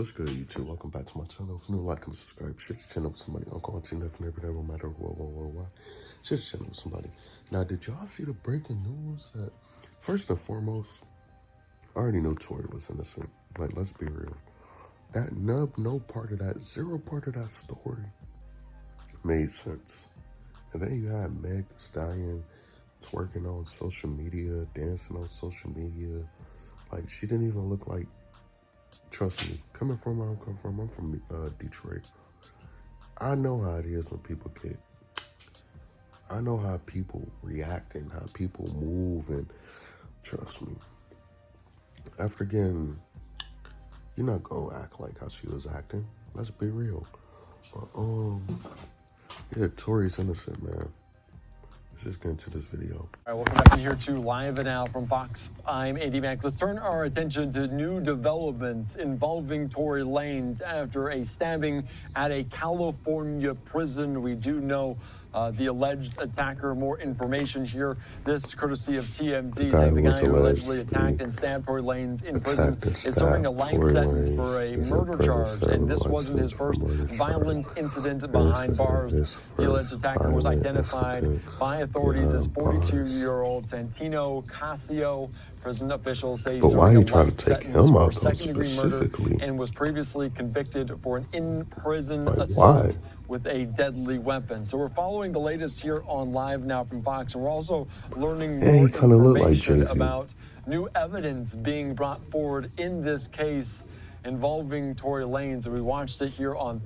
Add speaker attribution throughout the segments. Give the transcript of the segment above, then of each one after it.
Speaker 1: What's good, YouTube? Welcome back to my channel. If you're new, like and subscribe. Share the channel with somebody. Uncle, auntie, nephew, neighbor, no matter what. Share the channel with somebody. Now, did y'all see the breaking news? That first and foremost, I already knew Tory was innocent. Like, let's be real. That no part of that, zero part of that story made sense. And then you had Meg the Stallion twerking on social media, dancing on social media. Like, she didn't even look like, trust me, coming from where I come from, I'm from Detroit. I know how it is when people I know how people react and how people move, and trust me, after getting, you're not gonna act like how she was acting. Let's be real. But, yeah, Tory's innocent, man. Let's just get into this video.
Speaker 2: All right, welcome back in here to Live and Out from Fox. I'm Andy Mack. Let's turn our attention to new developments involving Tory Lanez after a stabbing at a California prison. We do know the alleged attacker. More information here. This courtesy of TMZ. The guy who allegedly attacked and stabbed Tory Lanez in prison is serving a life sentence for a murder charge. And this wasn't his first violent incident behind bars. The alleged attacker was identified by authorities as 42-year-old Santino Casio. Prison officials say he's
Speaker 1: why
Speaker 2: serving
Speaker 1: you
Speaker 2: a
Speaker 1: trying
Speaker 2: life
Speaker 1: to take
Speaker 2: sentence
Speaker 1: him
Speaker 2: for
Speaker 1: out
Speaker 2: second-degree murder
Speaker 1: specifically?
Speaker 2: And was previously convicted for an in-prison
Speaker 1: Like,
Speaker 2: assault
Speaker 1: why?
Speaker 2: with a deadly weapon. So we're following the latest here on Live Now from Fox, and we're also learning more information about new evidence being brought forward in this case involving Tory Lanez. And we watched it here on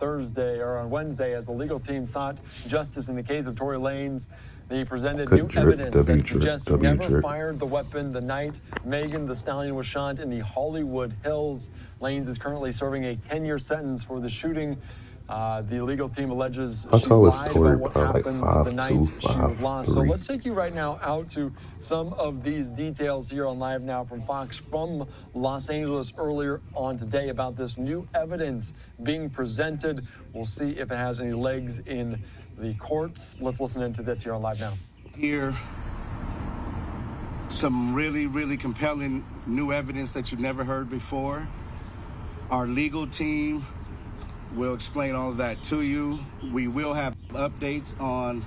Speaker 2: Wednesday as the legal team sought justice in the case of Tory Lanez. They presented new evidence that suggests he never fired the weapon the night Meghan the Stallion was shot in the Hollywood Hills. Lanez is currently serving a 10-year sentence for the shooting. The legal team alleges
Speaker 1: how tall is Tory?
Speaker 2: Probably
Speaker 1: like 5'2", 5'3".
Speaker 2: So let's take you right now out to some of these details here on Live Now from Fox from Los Angeles earlier on today about this new evidence being presented. We'll see if it has any legs in the courts. Let's listen into this here on Live Now.
Speaker 3: Here, some really, really compelling new evidence that you've never heard before. Our legal team will explain all of that to you. We will have updates on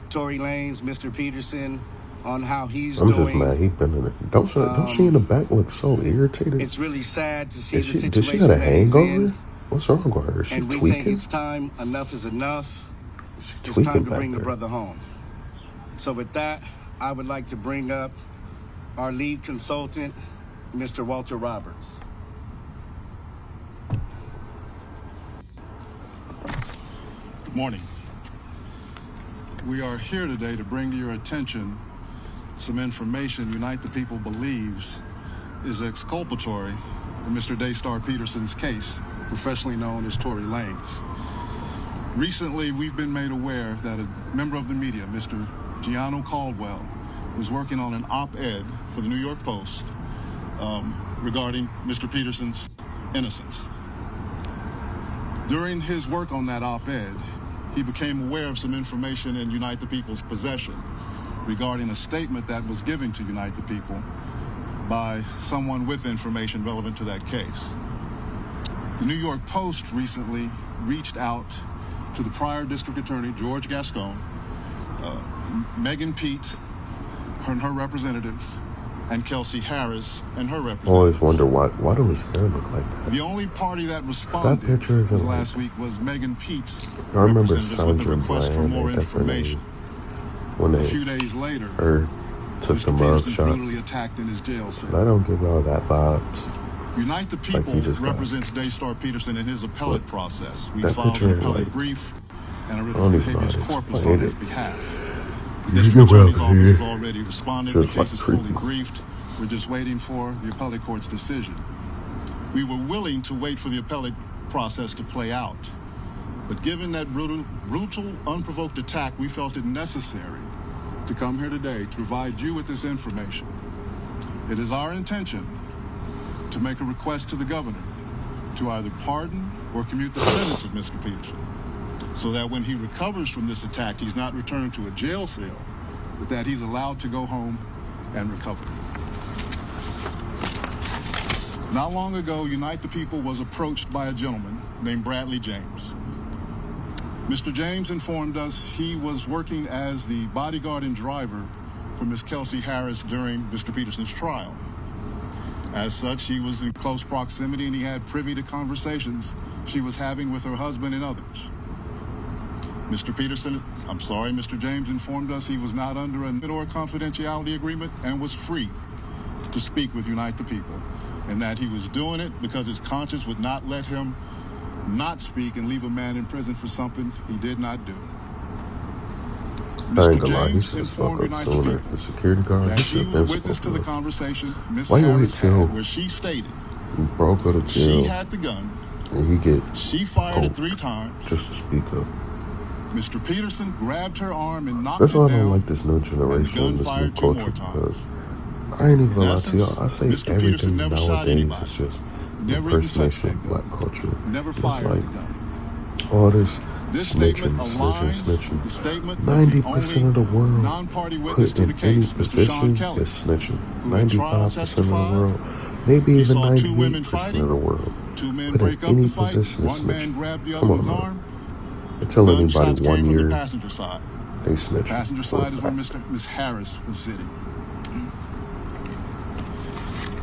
Speaker 3: Tory Lanez, Mr. Peterson, on how he's doing.
Speaker 1: I'm just mad he been in it. Don't she in the back look so irritated?
Speaker 3: It's really sad to see the situation.
Speaker 1: Did she have a hangover? What's wrong with her? Is she
Speaker 3: and we
Speaker 1: tweaking?
Speaker 3: think it's time. Enough is enough.
Speaker 1: It's
Speaker 3: time to bring the brother home. So with that, I would like to bring up our lead consultant, Mr. Walter Roberts.
Speaker 4: Good morning. We are here today to bring to your attention some information Unite the People believes is exculpatory in Mr. Daystar Peterson's case, professionally known as Tory Lanez. Recently, we've been made aware that a member of the media, Mr. Gianno Caldwell, was working on an op-ed for the New York Post regarding Mr. Peterson's innocence. During his work on that op-ed, he became aware of some information in Unite the People's possession regarding a statement that was given to Unite the People by someone with information relevant to that case. The New York Post recently reached out to the prior district attorney, George Gascon, Meghan Pete and her representatives, and Kelsey Harris and her representatives.
Speaker 1: I always wonder why do his hair look like that?
Speaker 4: The only party that responded last week was Meghan Pete's
Speaker 1: I remember
Speaker 4: representatives with a request for more
Speaker 1: Bland,
Speaker 4: information.
Speaker 1: When
Speaker 4: a few days later,
Speaker 1: took
Speaker 4: Mr.
Speaker 1: the mug
Speaker 4: Peterson
Speaker 1: shot.
Speaker 4: brutally attacked in his jail cell.
Speaker 1: I don't give y'all that vibes.
Speaker 4: Unite the People represents Daystar Peterson in his appellate process. We filed an appellate brief and a writ of habeas corpus on his behalf. The district attorney's office has already responded. The case is fully briefed. We're just waiting for the appellate court's decision. We were willing to wait for the appellate process to play out, but given that brutal, unprovoked attack, we felt it necessary to come here today to provide you with this information. It is our intention to make a request to the governor to either pardon or commute the sentence of Mr. Peterson, so that when he recovers from this attack, he's not returned to a jail cell, but that he's allowed to go home and recover. Not long ago, Unite the People was approached by a gentleman named Bradley James. Mr. James informed us he was working as the bodyguard and driver for Ms. Kelsey Harris during Mr. Peterson's trial. As such, he was in close proximity and he had privy to conversations she was having with her husband and others. Mr. James informed us he was not under a confidentiality agreement and was free to speak with Unite the People, and that he was doing it because his conscience would not let him not speak and leave a man in prison for something he did not do.
Speaker 1: I ain't gonna lie, he should have spoke up sooner. The security guard, he should have been
Speaker 4: witness to the conversation Ms.
Speaker 1: Why you
Speaker 4: Harris
Speaker 1: wait till
Speaker 4: had, where she stated
Speaker 1: he broke out of jail
Speaker 4: she had the gun
Speaker 1: and he get
Speaker 4: she fired it 3 times
Speaker 1: just to speak up?
Speaker 4: Mr. Peterson grabbed her arm and knocked
Speaker 1: That's
Speaker 4: it
Speaker 1: why I
Speaker 4: down.
Speaker 1: don't like this new generation, this new culture, because I ain't even gonna lie to y'all. I say
Speaker 4: Mr.
Speaker 1: everything
Speaker 4: never shot
Speaker 1: nowadays
Speaker 4: anybody.
Speaker 1: is just
Speaker 4: Never even touched
Speaker 1: impersonation
Speaker 4: that
Speaker 1: of
Speaker 4: gun.
Speaker 1: black culture.
Speaker 4: Never
Speaker 1: It's
Speaker 4: fired
Speaker 1: like
Speaker 4: the gun.
Speaker 1: all this
Speaker 4: This
Speaker 1: snitching,
Speaker 4: statement aligns with the statement
Speaker 1: 90% of the world
Speaker 4: non-party witness
Speaker 1: put
Speaker 4: to
Speaker 1: in
Speaker 4: the
Speaker 1: any
Speaker 4: case, Mr. Sean
Speaker 1: position
Speaker 4: Kelly,
Speaker 1: is snitching.
Speaker 4: who at trial
Speaker 1: 95% of the
Speaker 4: testified
Speaker 1: world, maybe
Speaker 4: he
Speaker 1: even
Speaker 4: saw 2 women
Speaker 1: 98%
Speaker 4: fighting,
Speaker 1: of the world
Speaker 4: 2 men
Speaker 1: put in
Speaker 4: break up
Speaker 1: any
Speaker 4: the fight,
Speaker 1: position is
Speaker 4: 1 man
Speaker 1: snitching.
Speaker 4: grabbed the
Speaker 1: Come
Speaker 4: other
Speaker 1: on
Speaker 4: man's
Speaker 1: now.
Speaker 4: arm.
Speaker 1: I tell anybody
Speaker 4: Gunshots came
Speaker 1: 1
Speaker 4: from the
Speaker 1: year
Speaker 4: passenger side.
Speaker 1: they snitching.
Speaker 4: Passenger
Speaker 1: for a
Speaker 4: side is where
Speaker 1: fact.
Speaker 4: Ms. Harris was sitting.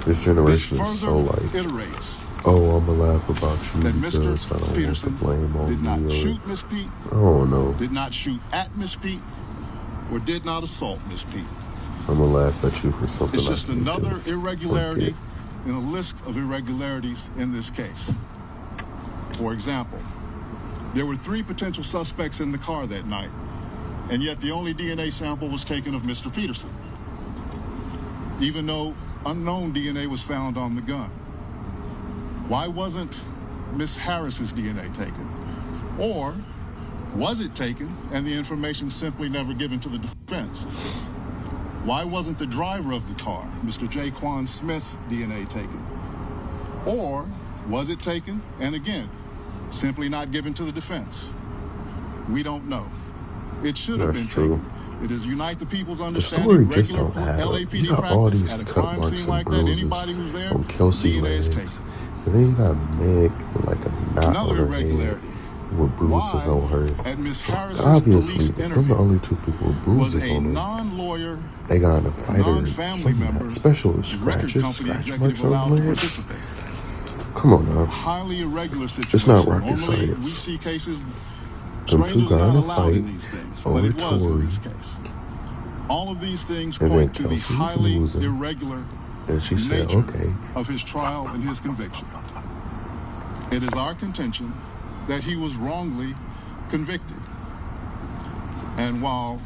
Speaker 1: This
Speaker 4: This
Speaker 1: generation is
Speaker 4: further
Speaker 1: so like,
Speaker 4: iterates
Speaker 1: oh, I'ma laugh about you
Speaker 4: that
Speaker 1: because
Speaker 4: Mr.
Speaker 1: I don't
Speaker 4: Peterson
Speaker 1: want the blame on
Speaker 4: did not
Speaker 1: me, or
Speaker 4: shoot Miss Pete,
Speaker 1: I don't know.
Speaker 4: did not shoot at Miss Pete, or did not assault Miss Pete.
Speaker 1: I'ma laugh at you for something
Speaker 4: It's just
Speaker 1: I can't
Speaker 4: another
Speaker 1: do.
Speaker 4: irregularity in a list of irregularities in this case. For example, there were 3 potential suspects in the car that night, and yet the only DNA sample was taken of Mr. Peterson, even though unknown DNA was found on the gun. Why wasn't Miss Harris's DNA taken? Or was it taken and the information simply never given to the defense? Why wasn't the driver of the car, Mr. Jaquan Smith's DNA taken? Or was it taken and again, simply not given to the defense? We don't know. It should have been
Speaker 1: true.
Speaker 4: taken. It is Unite the People's
Speaker 1: The
Speaker 4: understanding
Speaker 1: story just
Speaker 4: regular
Speaker 1: don't add up.
Speaker 4: LAPD
Speaker 1: You got all
Speaker 4: practice
Speaker 1: these
Speaker 4: at a
Speaker 1: cut
Speaker 4: crime
Speaker 1: marks
Speaker 4: scene
Speaker 1: and
Speaker 4: like that.
Speaker 1: bruises
Speaker 4: Anybody who's there,
Speaker 1: on Kelsey
Speaker 4: DNA is
Speaker 1: Lanez.
Speaker 4: taken.
Speaker 1: And then you got Meg with like a knot
Speaker 4: Another
Speaker 1: on her head
Speaker 4: irregularity.
Speaker 1: with bruises
Speaker 4: Why,
Speaker 1: on her.
Speaker 4: at Miss
Speaker 1: So
Speaker 4: Harris's
Speaker 1: obviously,
Speaker 4: police
Speaker 1: if them
Speaker 4: interview,
Speaker 1: the only 2 people with
Speaker 4: was
Speaker 1: bruises
Speaker 4: a
Speaker 1: on them,
Speaker 4: non-lawyer,
Speaker 1: they got in a fight or
Speaker 4: non-family
Speaker 1: something,
Speaker 4: member,
Speaker 1: especially with
Speaker 4: record
Speaker 1: scratches,
Speaker 4: company
Speaker 1: scratch
Speaker 4: executive
Speaker 1: marks on
Speaker 4: allowed
Speaker 1: the
Speaker 4: to
Speaker 1: legs.
Speaker 4: participate.
Speaker 1: Come on now.
Speaker 4: Highly irregular situation.
Speaker 1: It's not rocket
Speaker 4: Normally,
Speaker 1: science.
Speaker 4: we see cases
Speaker 1: Them 2
Speaker 4: strangers
Speaker 1: got
Speaker 4: not
Speaker 1: in a
Speaker 4: allowed in
Speaker 1: fight
Speaker 4: these things,
Speaker 1: over
Speaker 4: but it was in
Speaker 1: Tory,
Speaker 4: this case. All of these things
Speaker 1: and then
Speaker 4: point to the
Speaker 1: Kelsey was
Speaker 4: highly
Speaker 1: losing,
Speaker 4: irregular
Speaker 1: and she said,
Speaker 4: nature
Speaker 1: okay.
Speaker 4: of his trial and his conviction. It is our contention that he was wrongly convicted. And while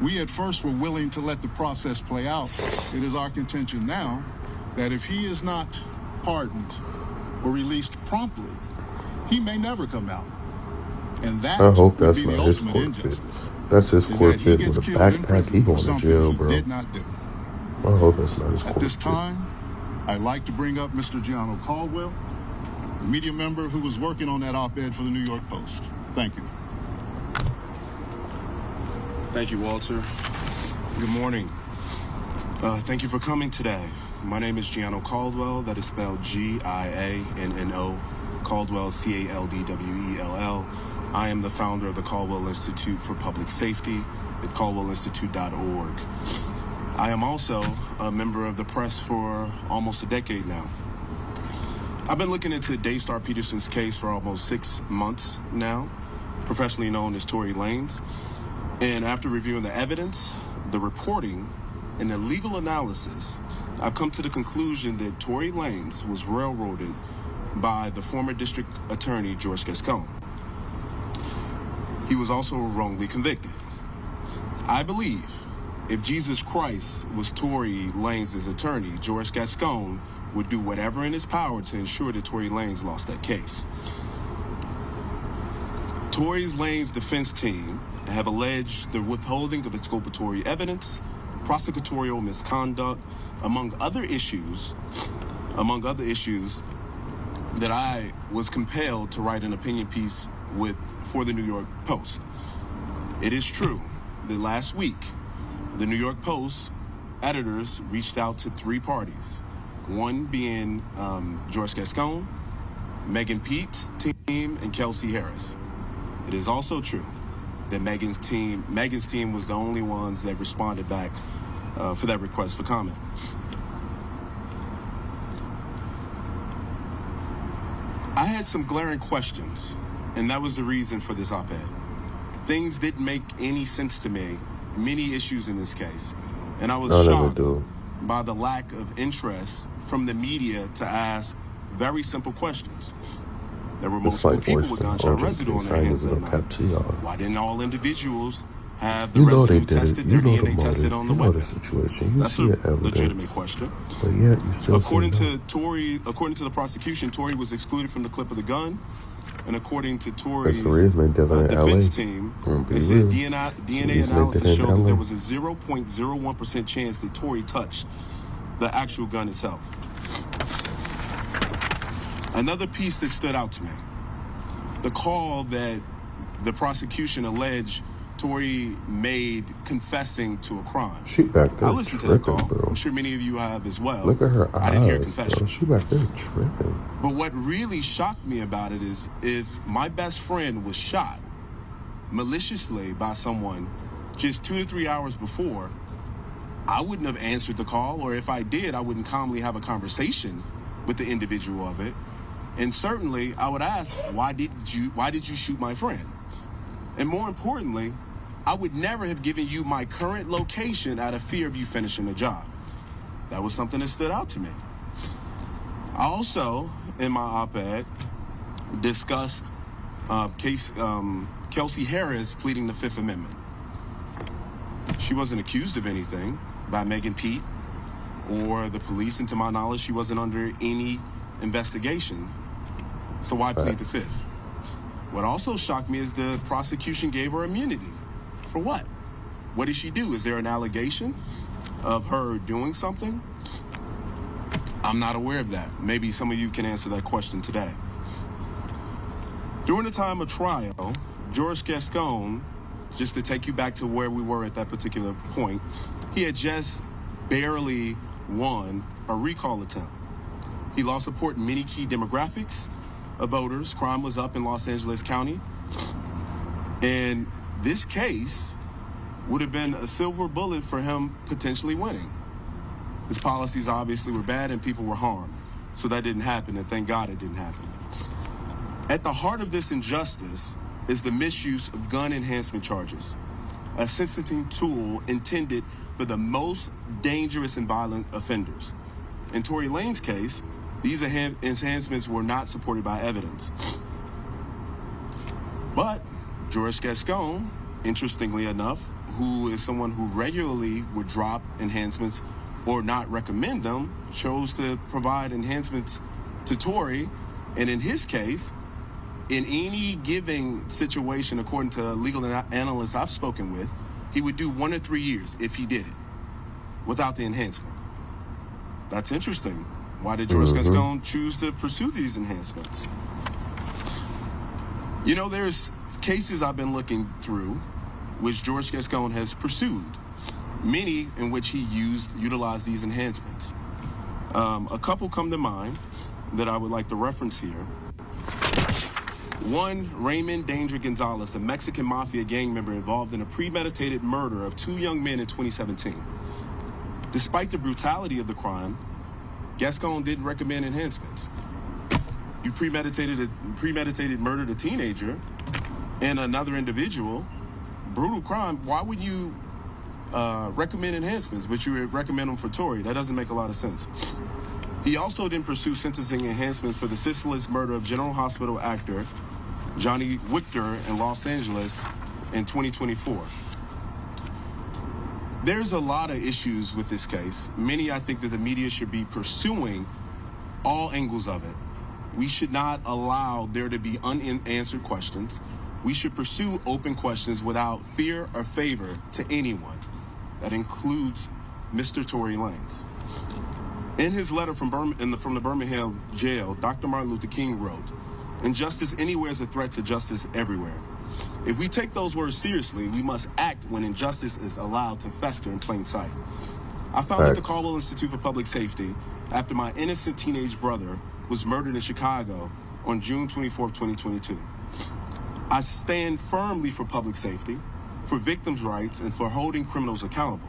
Speaker 4: we at first were willing to let the process play out, it is our contention now that if he is not pardoned or released promptly, he may never come out. And that
Speaker 1: I hope
Speaker 4: would
Speaker 1: that's
Speaker 4: be the
Speaker 1: not his
Speaker 4: ultimate
Speaker 1: court fit.
Speaker 4: injustice.
Speaker 1: That's his
Speaker 4: Is
Speaker 1: court
Speaker 4: that he
Speaker 1: fit
Speaker 4: gets
Speaker 1: with a
Speaker 4: killed in
Speaker 1: backpack.
Speaker 4: prison
Speaker 1: He
Speaker 4: for
Speaker 1: going to
Speaker 4: something
Speaker 1: jail,
Speaker 4: he
Speaker 1: bro.
Speaker 4: did not do.
Speaker 1: I hope that's not his
Speaker 4: At
Speaker 1: court
Speaker 4: this
Speaker 1: fit.
Speaker 4: time, I'd like to bring up Mr. Gianno Caldwell, the media member who was working on that op-ed for the New York Post. Thank you.
Speaker 5: Thank you, Walter. Good morning. Thank you for coming today. My name is Gianno Caldwell. That is spelled Gianno. Caldwell, Caldwell. I am the founder of the Caldwell Institute for Public Safety at caldwellinstitute.org. I am also a member of the press for almost a decade now. I've been looking into Daystar Peterson's case for almost 6 months now, professionally known as Tory Lanez. And after reviewing the evidence, the reporting, and the legal analysis, I've come to the conclusion that Tory Lanez was railroaded by the former district attorney, George Gascon. He was also wrongly convicted. I believe if Jesus Christ was Tory Lanez's attorney, George Gascon would do whatever in his power to ensure that Tory Lanez lost that case. Tory Lanez's defense team have alleged the withholding of exculpatory evidence, prosecutorial misconduct, among other issues that I was compelled to write an opinion piece for the New York Post. It is true that last week, the New York Post editors reached out to 3 parties, one being George Gascon, Meghan Pete's team, and Kelsey Harris. It is also true that Meghan's team was the only ones that responded back for that request for comment. I had some glaring questions, and that was the reason for this op-ed. Things didn't make any sense to me, many issues in this case, and I was shocked by the lack of interest from the media to ask very simple questions. There were multiple people with gunshot residue on their hands that night. Why didn't all individuals have the residue tested, their DNA tested on the weapon? That's a legitimate question.
Speaker 1: But yet you still
Speaker 5: according to the prosecution, Tory was excluded from the clip of the gun. And according to Tory's defense team, they said DNA analysis showed that there was a 0.01% chance that Tory touched the actual gun itself. Another piece that stood out to me, the call that the prosecution alleged Tory made confessing to a crime.
Speaker 1: She back there
Speaker 5: I listened to that call.
Speaker 1: Bro.
Speaker 5: I'm sure many of you have as well.
Speaker 1: Look at her eyes,
Speaker 5: I didn't hear a confession.
Speaker 1: Bro. She back there tripping.
Speaker 5: But what really shocked me about it is if my best friend was shot maliciously by someone just 2 to 3 hours before, I wouldn't have answered the call, or if I did, I wouldn't calmly have a conversation with the individual of it. And certainly I would ask, why did you shoot my friend? And more importantly, I would never have given you my current location out of fear of you finishing the job. That was something that stood out to me. I also, in my op-ed, discussed Kelsey Harris pleading the Fifth Amendment. She wasn't accused of anything by Meghan Pete or the police, and to my knowledge, she wasn't under any investigation. So why plead the Fifth? What also shocked me is the prosecution gave her immunity. For what? What did she do? Is there an allegation of her doing something? I'm not aware of that. Maybe some of you can answer that question today. During the time of trial, George Gascon, just to take you back to where we were at that particular point, he had just barely won a recall attempt. He lost support in many key demographics of voters. Crime was up in Los Angeles County. And this case would have been a silver bullet for him potentially winning. His policies obviously were bad and people were harmed. So that didn't happen, and thank God it didn't happen. At the heart of this injustice is the misuse of gun enhancement charges, a sentencing tool intended for the most dangerous and violent offenders. In Tory Lanez case, these enhancements were not supported by evidence. But George Gascon, interestingly enough, who is someone who regularly would drop enhancements or not recommend them, chose to provide enhancements to Tory. And in his case, in any given situation, according to legal analysts I've spoken with, he would do 1 or 3 years if he did it without the enhancement. That's interesting. Why did George Gascon choose to pursue these enhancements? You know, there's cases I've been looking through which George Gascon has pursued, many in which he utilized these enhancements. A couple come to mind that I would like to reference here. One, Raymond Danger Gonzalez, a Mexican mafia gang member involved in a premeditated murder of 2 young men in 2017. Despite the brutality of the crime, Gascon didn't recommend enhancements. You premeditated murdered a teenager and another individual, brutal crime. Why would you recommend enhancements, but you would recommend them for Tory? That doesn't make a lot of sense. He also didn't pursue sentencing enhancements for the senseless murder of General Hospital actor Johnny Victor in Los Angeles in 2024. There's a lot of issues with this case. Many, I think, that the media should be pursuing all angles of it. We should not allow there to be unanswered questions. We should pursue open questions without fear or favor to anyone. That includes Mr. Tory Lanez. In his letter from the Birmingham jail, Dr. Martin Luther King wrote, "Injustice anywhere is a threat to justice everywhere. If we take those words seriously, we must act when injustice is allowed to fester in plain sight." I founded the Caldwell Institute for Public Safety after my innocent teenage brother was murdered in Chicago on June 24, 2022. I stand firmly for public safety, for victims' rights, and for holding criminals accountable.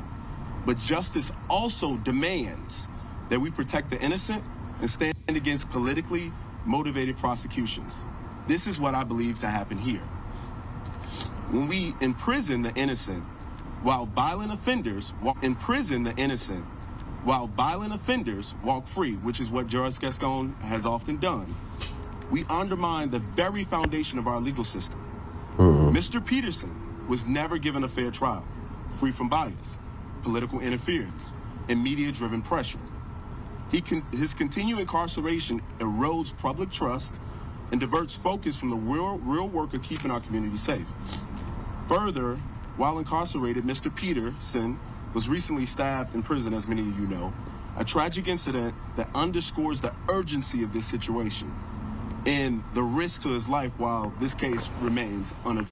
Speaker 5: But justice also demands that we protect the innocent and stand against politically motivated prosecutions. This is what I believe to happen here. When we imprison the innocent while violent offenders walk free, which is what Judge Gascon has often done, we undermine the very foundation of our legal system. Mr. Peterson was never given a fair trial, free from bias, political interference, and media-driven pressure. His continued incarceration erodes public trust and diverts focus from the real work of keeping our community safe. Further, while incarcerated, Mr. Peterson was recently stabbed in prison, as many of you know, a tragic incident that underscores the urgency of this situation and the risk to his life while this case remains unaddressed.